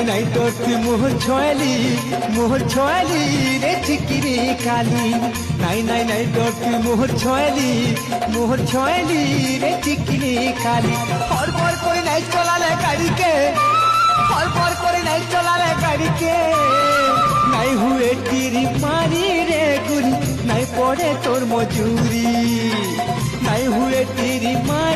নাই তোর তুই মোহর ছয়ালি রে চিকিরে কালি। নাই তোর তুই মোহর ছয়ালি রে চিকিরে কালি। হরবর করে নাই চলালে গাড়িকে, হরবর করে নাই চলালে গাড়িকে। নাই হুয়ে টিরি মারি রে গুলি, নাই পড়ে তোর মজুরি। নাই হুয়ে টিরি মারি